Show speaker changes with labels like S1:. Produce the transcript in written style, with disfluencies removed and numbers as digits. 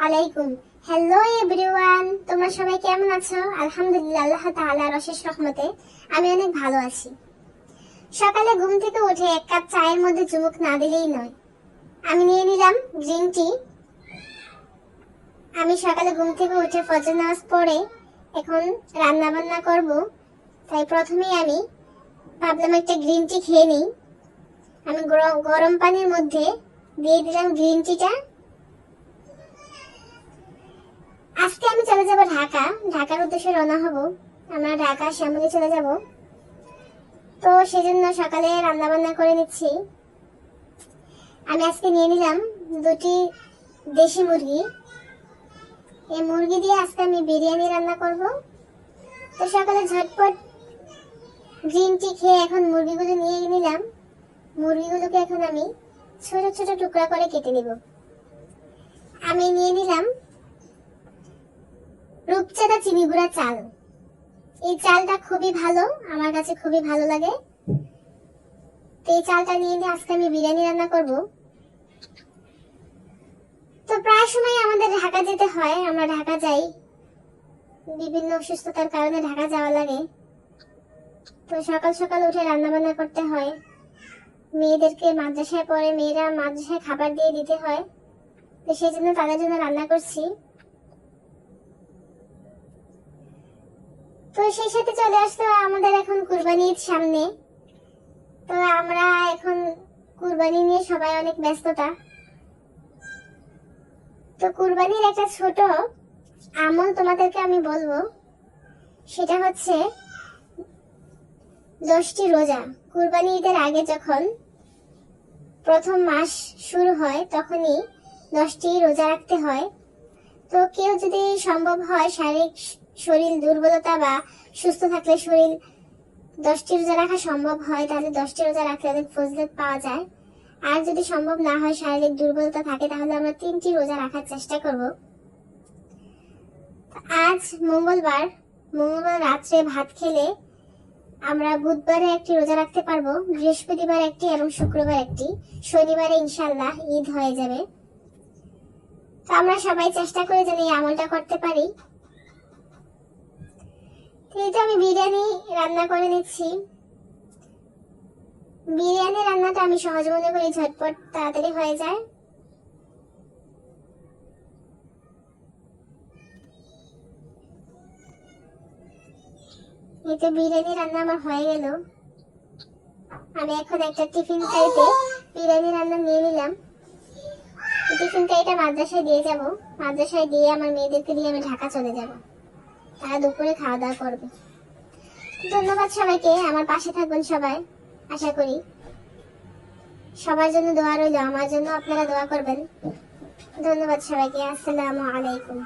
S1: আলাইকুম। Hello everyone, তোমরা সবাই কেমন আছো? আলহামদুলিল্লাহ, আল্লাহ তাআলার অশেষ রহমতে আমি অনেক ভালো আছি। সকালে ঘুম থেকে উঠে এক কাপ চায়ের মধ্যে চুমুক না দিলেই নয়। আমি নিয়ে নিলাম গ্রিন টি। আমি সকালে ঘুম থেকে উঠে ফজর নামাজ পড়ে এখন রান্না বান্না করব, তাই প্রথমেই আমি ভাবলাম একটা গ্রিন টি খেয়ে নিই। আমি গরম পানির মধ্যে দিয়ে দিলাম গ্রিন টিটা। আজকে আমি চলে যাব ঢাকার উদ্দেশ্যে রওনা হব। আমরা ঢাকা শ্যামলী চলে যাব, তো সেজন্য সকালে রান্না বান্না করে নিচ্ছি। আমি আজকে নিয়ে নিলাম 2টি দেশি মুরগি। এই মুরগি দিয়ে আজকে আমি বিরিয়ানি রান্না করব। তো সকালে ঝটপট গ্রিন টি খেয়ে এখন মুরগিগুলো নিয়ে নিলাম। মুরগিগুলোকে এখন আমি ছোট ছোট টুকরা করে কেটে নিব। আমি নিয়ে নিলাম রূপচাঁদা চিনি গুঁড়া চাল। এই চালটা খুবই ভালো, আমার কাছে খুবই ভালো লাগে। তো এই চালটা নিয়ে আজকে আমি বিরিয়ানি রান্না করব। তো প্রায় সময় আমাদের ঢাকা যেতে হয়, আমরা ঢাকা যাই, বিভিন্ন অসুস্থতার কারণে ঢাকা যাওয়া লাগে। তো সকাল সকাল উঠে রান্না বান্না করতে হয়, মেয়েদেরকে মাদ্রাসায় পড়ে, মেয়েরা মাদ্রাসায় খাবার দিয়ে দিতে হয়। তো সেই জন্য তাদের জন্য রান্না করছি। তো সেই সাথে চলে আসতো আমাদের এখন কুরবানি ঈদ সামনে। তো আমরা এখন কুরবানি নিয়ে সবাই অনেক ব্যস্ততা। তো কুরবানির একটা ছোট আমল তোমাদেরকে আমি বলবো, সেটা হচ্ছে 10টি রোজা। কুরবানি ঈদের আগে যখন প্রথম মাস শুরু হয় তখনই 10টি রোজা রাখতে হয়। তো কেউ যদি সম্ভব হয়, শারীরিক শরীর দুর্বলতা বা সুস্থ থাকলে শরীর 10টি রোজা রাখা সম্ভব হয়, তাহলে 10টি রোজা রাখলে অনেক ফজিলত পাওয়া যায়। আর যদি সম্ভব না হয়, শারীরিক দুর্বলতা থাকে, তাহলে আমরা 3টি রোজা রাখার চেষ্টা করব। আজ মঙ্গলবার রাত্রে ভাত খেলে আমরা বুধবারে একটি রোজা রাখতে পারবো, বৃহস্পতিবার একটি এবং শুক্রবার একটি, শনিবারে ইনশাআল্লাহ ঈদ হয়ে যাবে। তো আমরা সবাই চেষ্টা করে যেন এই আমলটা করতে পারি। তো আমি বিরিয়ানি রান্না করে নিচ্ছি। বিরিয়ানি রান্নাটা আমি সহজ মনে করি, ঝটপট তাড়াতাড়ি হয়ে যায়। এই তো বিরিয়ানি রান্না আমার হয়ে গেল। আমি এখন একটা টিফিন কারিতে বিরিয়ানি রান্না নিয়ে নিলাম। টিফিন কারিটা মাদ্রাসায় দিয়ে যাব। মাদ্রাসায় দিয়ে আমার মেয়েদেরকে দিয়ে আমি ঢাকা চলে যাব, তারা দুপুরে খাওয়া দাওয়া করবে। ধন্যবাদ সবাইকে, আমার পাশে থাকবেন সবাই। আশা করি সবার জন্য দোয়া রইল, আমার জন্য আপনারা দোয়া করবেন। ধন্যবাদ সবাইকে। আসসালামু আলাইকুম।